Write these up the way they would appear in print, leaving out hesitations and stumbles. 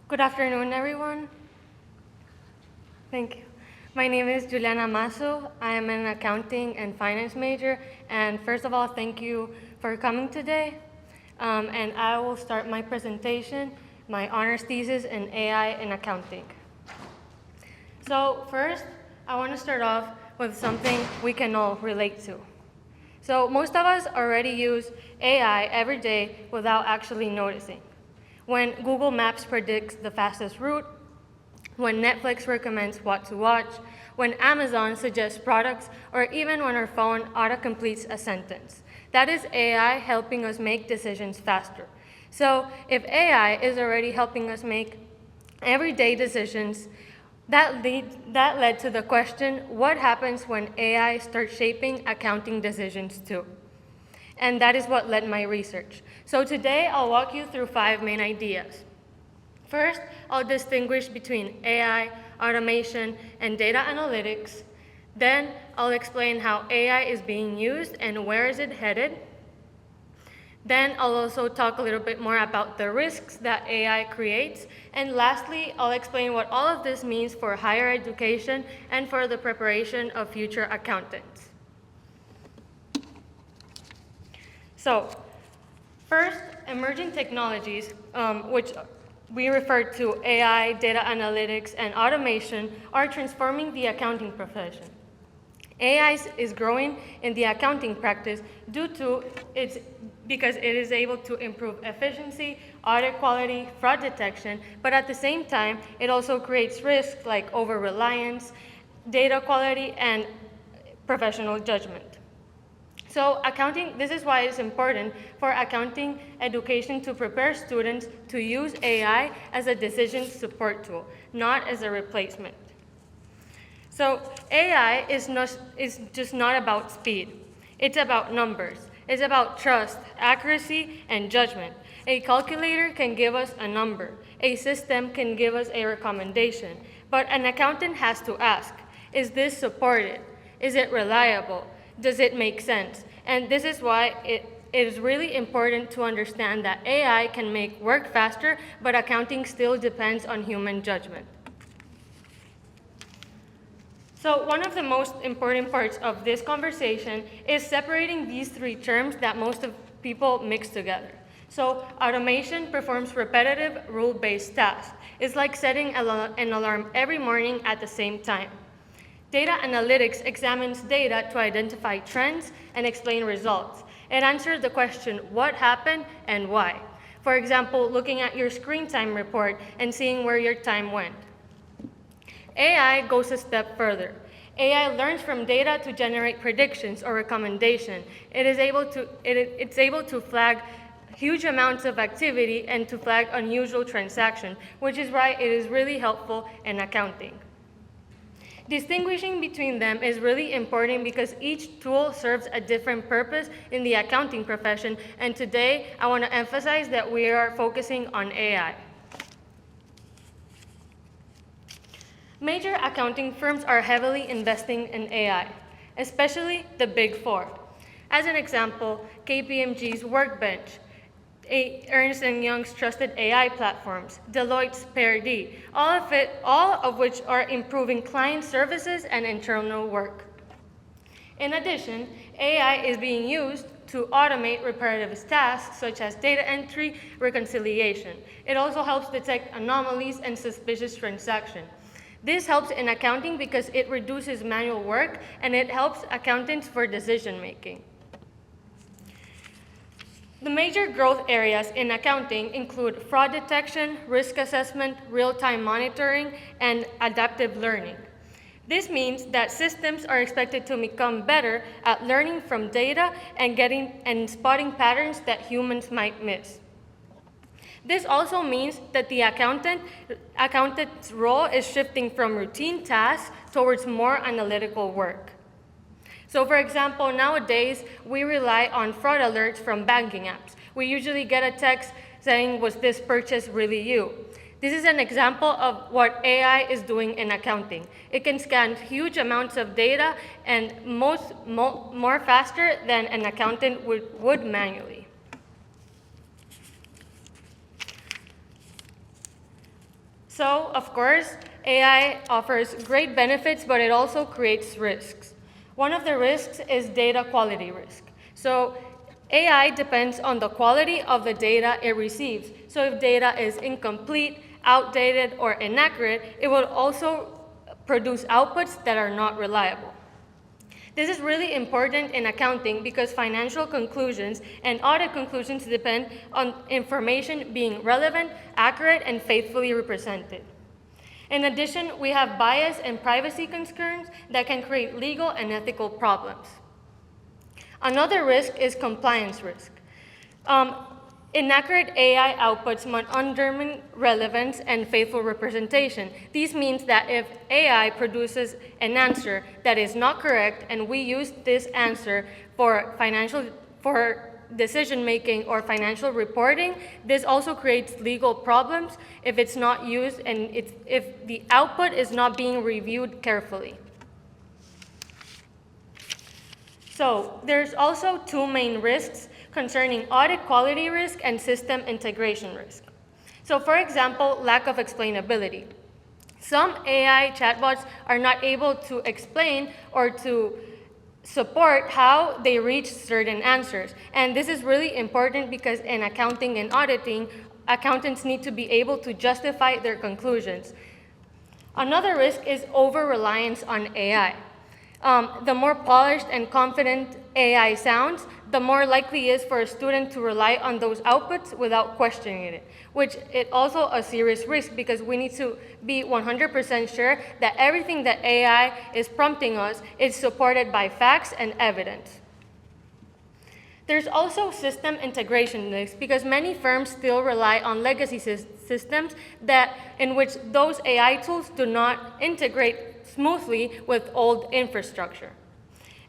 Good afternoon, everyone. Thank you. My name is Giulianna Massu. I am an accounting and finance major. And first of all, thank you for coming today. And I will start my presentation, my honors thesis in AI in accounting. So first, I want to start off with something we can all relate to. So most of us already use AI every day without actually noticing. When Google Maps predicts the fastest route, when Netflix recommends what to watch, when Amazon suggests products, or even when our phone auto-completes a sentence. That is AI helping us make decisions faster. So if AI is already helping us make everyday decisions, that led to the question, what happens when AI starts shaping accounting decisions too? And that is what led my research. So today, I'll walk you through 5 main ideas. First, I'll distinguish between AI, automation, and data analytics. Then, I'll explain how AI is being used and where is it headed. Then, I'll also talk a little bit more about the risks that AI creates. And lastly, I'll explain what all of this means for higher education and for the preparation of future accountants. So, first, emerging technologies, which we refer to AI, data analytics, and automation, are transforming the accounting profession. AI is growing in the accounting practice because it is able to improve efficiency, audit quality, fraud detection, but at the same time, it also creates risks like over-reliance, data quality, and professional judgment. So this is why it's important for accounting education to prepare students to use AI as a decision support tool, not as a replacement. So AI is just not about speed. It's about numbers. It's about trust, accuracy, and judgment. A calculator can give us a number. A system can give us a recommendation. But an accountant has to ask, is this supported? Is it reliable? Does it make sense? And this is why it is really important to understand that AI can make work faster, but accounting still depends on human judgment. So one of the most important parts of this conversation is separating these 3 terms that most of people mix together. So automation performs repetitive, rule-based tasks. It's like setting an alarm every morning at the same time. Data analytics examines data to identify trends and explain results. It answers the question, what happened and why? For example, looking at your screen time report and seeing where your time went. AI goes a step further. AI learns from data to generate predictions or recommendations. It's able to flag huge amounts of activity and to flag unusual transactions, which is why it is really helpful in accounting. Distinguishing between them is really important because each tool serves a different purpose in the accounting profession, and today I want to emphasize that we are focusing on AI. Major accounting firms are heavily investing in AI, especially the Big Four. As an example, KPMG's Workbench, Ernst & Young's trusted AI platforms, Deloitte's Pair D, all of which are improving client services and internal work. In addition, AI is being used to automate repetitive tasks such as data entry, reconciliation. It also helps detect anomalies and suspicious transactions. This helps in accounting because it reduces manual work and it helps accountants for decision making. The major growth areas in accounting include fraud detection, risk assessment, real-time monitoring, and adaptive learning. This means that systems are expected to become better at learning from data and spotting patterns that humans might miss. This also means that the accountant's role is shifting from routine tasks towards more analytical work. So for example, nowadays, we rely on fraud alerts from banking apps. We usually get a text saying, was this purchase really you? This is an example of what AI is doing in accounting. It can scan huge amounts of data and more faster than an accountant would manually. So, of course, AI offers great benefits, but it also creates risks. One of the risks is data quality risk. So, AI depends on the quality of the data it receives. So, if data is incomplete, outdated, or inaccurate, it will also produce outputs that are not reliable. This is really important in accounting because financial conclusions and audit conclusions depend on information being relevant, accurate, and faithfully represented. In addition, we have bias and privacy concerns that can create legal and ethical problems. Another risk is compliance risk. Inaccurate AI outputs must undermine relevance and faithful representation. This means that if AI produces an answer that is not correct and we use this answer for decision making or financial reporting, this also creates legal problems if it's not used and if the output is not being reviewed carefully. So there's also two main risks concerning audit quality risk and system integration risk. So for example, lack of explainability. Some AI chatbots are not able to explain or to support how they reach certain answers. And this is really important because in accounting and auditing, accountants need to be able to justify their conclusions. Another risk is over-reliance on AI. The more polished and confident AI sounds, the more likely it is for a student to rely on those outputs without questioning it, which is also a serious risk because we need to be 100% sure that everything that AI is prompting us is supported by facts and evidence. There's also system integration risk because many firms still rely on legacy systems in which those AI tools do not integrate smoothly with old infrastructure.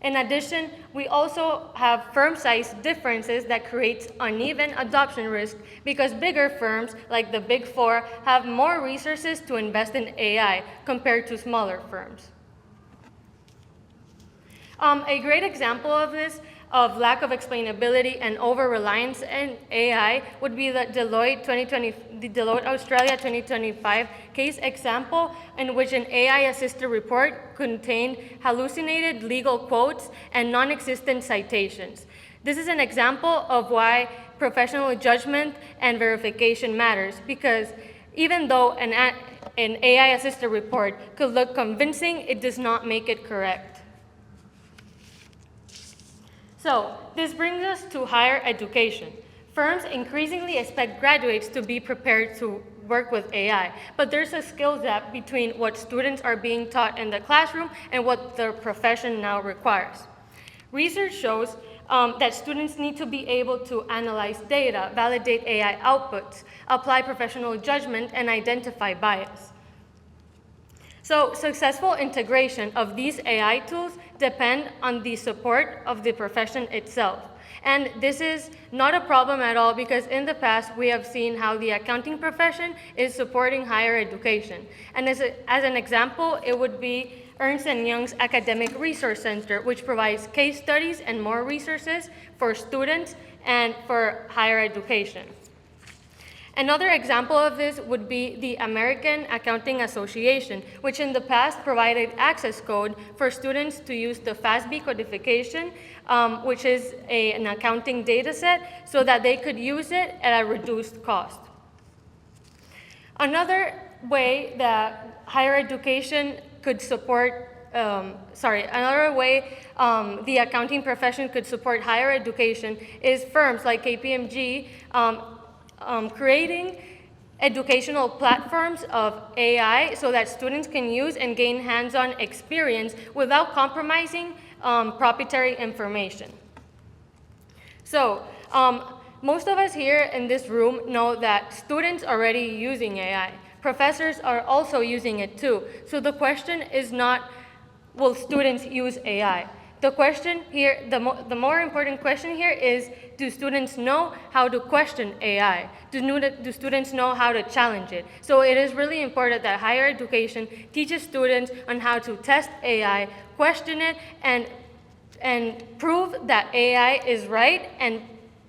In addition, we also have firm size differences that creates uneven adoption risk because bigger firms, like the Big Four, have more resources to invest in AI compared to smaller firms. A great example of this, of lack of explainability and over-reliance in AI, would be the Deloitte Australia 2025 case example in which an AI-assisted report contained hallucinated legal quotes and non-existent citations. This is an example of why professional judgment and verification matters, because even though an AI-assisted report could look convincing, it does not make it correct. So, this brings us to higher education. Firms increasingly expect graduates to be prepared to work with AI, but there's a skill gap between what students are being taught in the classroom and what their profession now requires. Research shows that students need to be able to analyze data, validate AI outputs, apply professional judgment, and identify bias. So successful integration of these AI tools depend on the support of the profession itself. And this is not a problem at all because in the past we have seen how the accounting profession is supporting higher education. And as an example, it would be Ernst & Young's Academic Resource Center, which provides case studies and more resources for students and for higher education. Another example of this would be the American Accounting Association, which in the past provided access code for students to use the FASB codification, which is an accounting data set, so that they could use it at a reduced cost. Another way that higher education could support another way the accounting profession could support higher education is firms like KPMG creating educational platforms of AI so that students can use and gain hands-on experience without compromising proprietary information. So, most of us here in this room know that students are already using AI. Professors are also using it too. So the question is not, will students use AI? The question here, the more important question here is, do students know how to question AI? Do students know how to challenge it? So it is really important that higher education teaches students on how to test AI, question it, and prove that AI is right,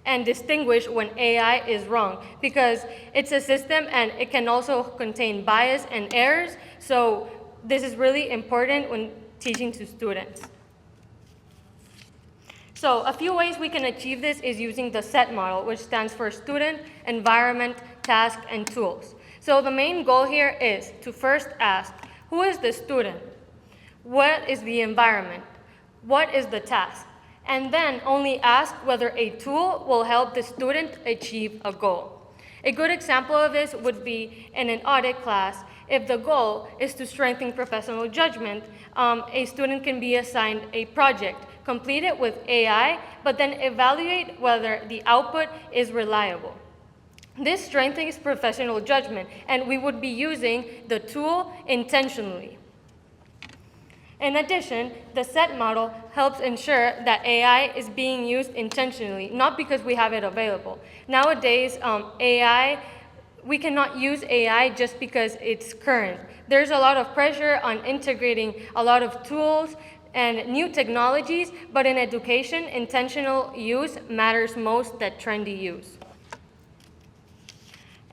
and distinguish when AI is wrong, because it's a system and it can also contain bias and errors. So this is really important when teaching to students. So a few ways we can achieve this is using the SET model, which stands for Student, Environment, Task, and Tools. So the main goal here is to first ask, who is the student? What is the environment? What is the task? And then only ask whether a tool will help the student achieve a goal. A good example of this would be in an audit class. If the goal is to strengthen professional judgment, a student can be assigned a project, complete it with AI, but then evaluate whether the output is reliable. This strengthens professional judgment, and we would be using the tool intentionally. In addition, the SET model helps ensure that AI is being used intentionally, not because we have it available. Nowadays, we cannot use AI just because it's current. There's a lot of pressure on integrating a lot of tools and new technologies, but in education, intentional use matters most than trendy use.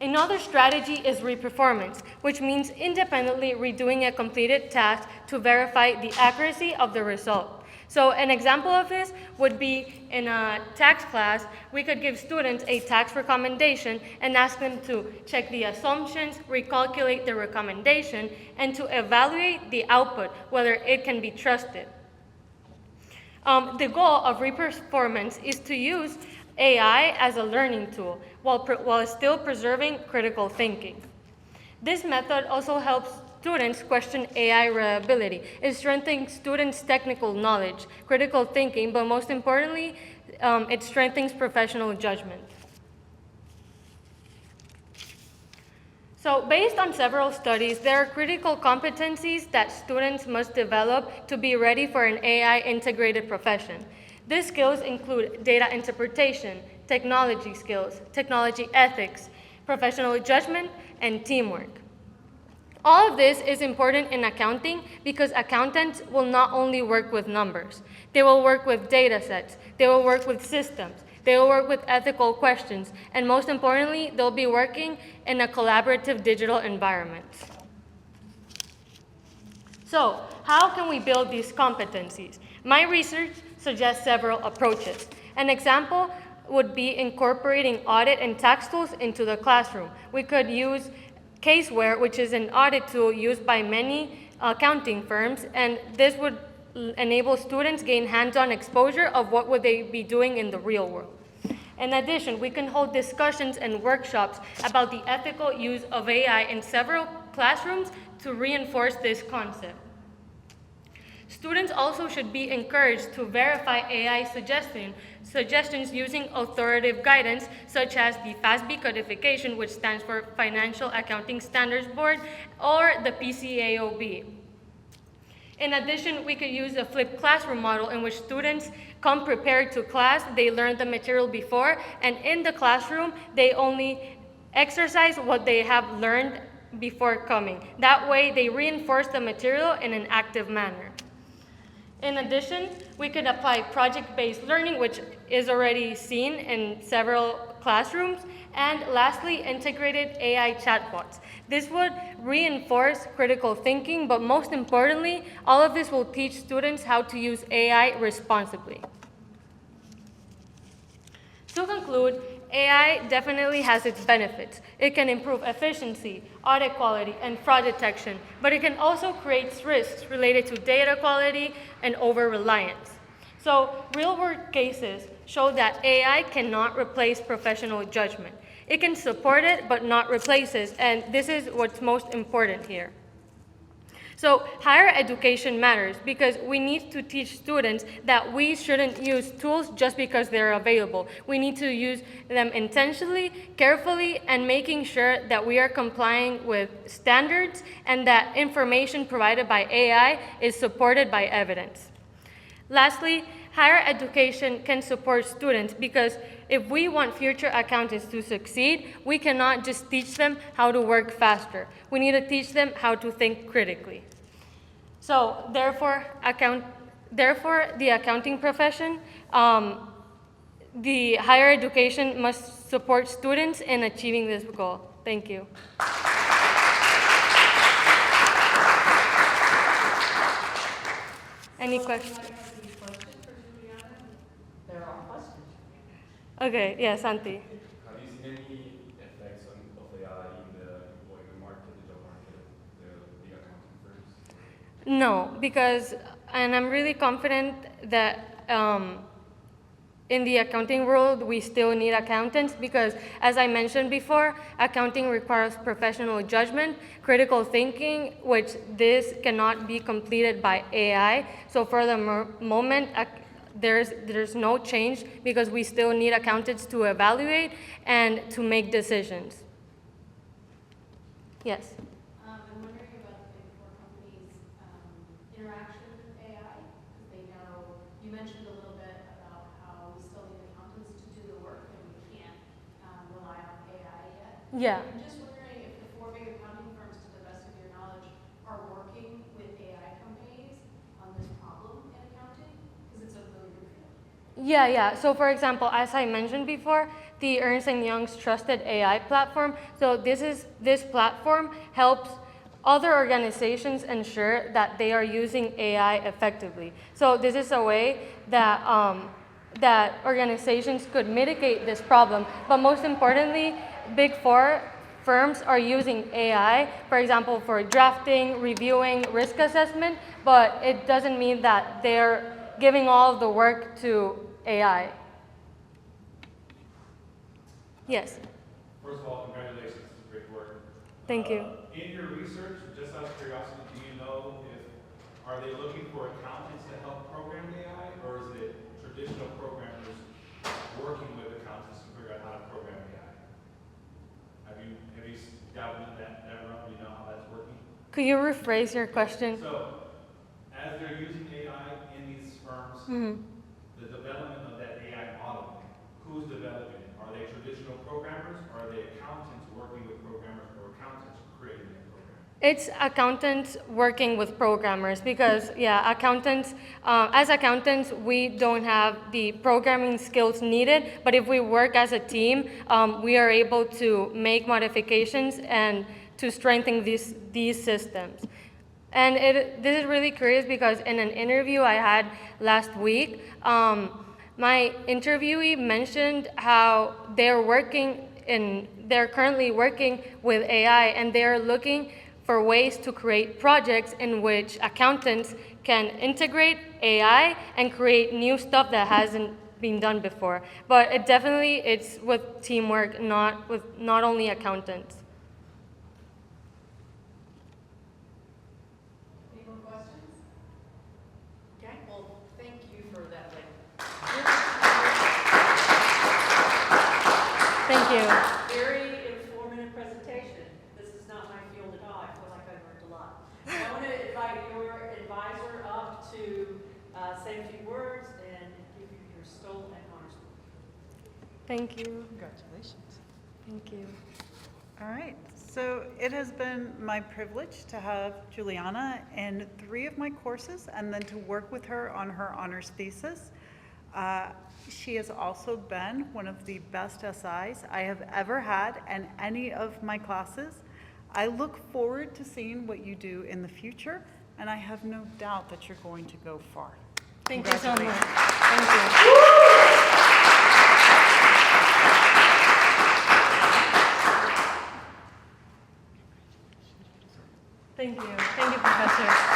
Another strategy is reperformance, which means independently redoing a completed task to verify the accuracy of the result. So an example of this would be in a tax class, we could give students a tax recommendation and ask them to check the assumptions, recalculate the recommendation, and to evaluate the output, whether it can be trusted. The goal of reperformance is to use AI as a learning tool while still preserving critical thinking. This method also helps students question AI reliability. It strengthens students' technical knowledge, critical thinking, but most importantly, it strengthens professional judgment. So based on several studies, there are critical competencies that students must develop to be ready for an AI-integrated profession. These skills include data interpretation, technology skills, technology ethics, professional judgment, and teamwork. All of this is important in accounting because accountants will not only work with numbers, they will work with data sets, they will work with systems, they will work with ethical questions, and most importantly, they'll be working in a collaborative digital environment. So, how can we build these competencies? My research suggests several approaches. An example would be incorporating audit and tax tools into the classroom. We could use Caseware, which is an audit tool used by many accounting firms, and this would enable students gain hands-on exposure of what would they be doing in the real world. In addition, we can hold discussions and workshops about the ethical use of AI in several classrooms to reinforce this concept. Students also should be encouraged to verify AI suggestions using authoritative guidance, such as the FASB codification, which stands for Financial Accounting Standards Board, or the PCAOB. In addition, we could use a flipped classroom model in which students come prepared to class, they learn the material before, and in the classroom, they only exercise what they have learned before coming. That way, they reinforce the material in an active manner. In addition, we could apply project-based learning, which is already seen in several classrooms. And lastly, integrated AI chatbots. This would reinforce critical thinking, but most importantly, all of this will teach students how to use AI responsibly. To conclude, AI definitely has its benefits. It can improve efficiency, audit quality, and fraud detection, but it can also create risks related to data quality and over-reliance. So real-world cases show that AI cannot replace professional judgment. It can support it, but not replace it, and this is what's most important here. So higher education matters because we need to teach students that we shouldn't use tools just because they're available. We need to use them intentionally, carefully, and making sure that we are complying with standards and that information provided by AI is supported by evidence. Lastly, higher education can support students because if we want future accountants to succeed, we cannot just teach them how to work faster. We need to teach them how to think critically. So therefore, the accounting profession the higher education must support students in achieving this goal. Thank you. Any questions? There are questions. Okay, yeah, Santi. Have you seen any effects of AI in the employment market, the job market, the big accounting firms? No, because, and I'm really confident that in the accounting world, we still need accountants because, as I mentioned before, accounting requires professional judgment, critical thinking, which this cannot be completed by AI. So for the moment, there's no change because we still need accountants to evaluate and to make decisions. Yes? I'm wondering about the Big Four companies' interaction with AI, because they know, you mentioned a little bit about how we still need accountants to do the work and we can't rely on AI yet. Yeah. I'm just wondering if the four big accounting firms, to the best of your knowledge, are working with AI companies on this problem in accounting, because it's a really big field. Yeah. So for example, as I mentioned before, the Ernst & Young's trusted AI platform. So this platform helps other organizations ensure that they are using AI effectively. So this is a way that that organizations could mitigate this problem. But most importantly, Big Four firms are using AI, for example, for drafting, reviewing, risk assessment, but it doesn't mean that they're giving all of the work to AI. Yes. First of all, congratulations, great work. Thank you. In your research, just out of curiosity, do you know are they looking for accountants to help program AI, or is it traditional programmers working with accountants to figure out how to program AI? Have you dabbled in that realm? Do you know how that's working? Could you rephrase your question? So, as they're using AI in these firms, the development of that AI model, who's developing it? Are they traditional programmers, or are they accountants working with programmers, or accountants creating their program? It's accountants working with programmers because, yeah, accountants, as accountants, we don't have the programming skills needed, but if we work as a team, we are able to make modifications and to strengthen these systems. And this is really curious because in an interview I had last week, my interviewee mentioned how they're currently working with AI and they're looking for ways to create projects in which accountants can integrate AI and create new stuff that hasn't been done before. But it's with teamwork, not only accountants. Any more questions? Okay, well, thank you for that. Thank you. Very informative presentation. This is not my field at all. I feel like I learned a lot. I want to invite your advisor up to say a few words and give you your Stoll and Honors. Thank you. Congratulations. Thank you. All right, so it has been my privilege to have Giulianna in 3 of my courses and then to work with her on her honors thesis. She has also been one of the best SIs I have ever had in any of my classes. I look forward to seeing what you do in the future, and I have no doubt that you're going to go far. Thank you so much. Thank you. Thank you, Professor.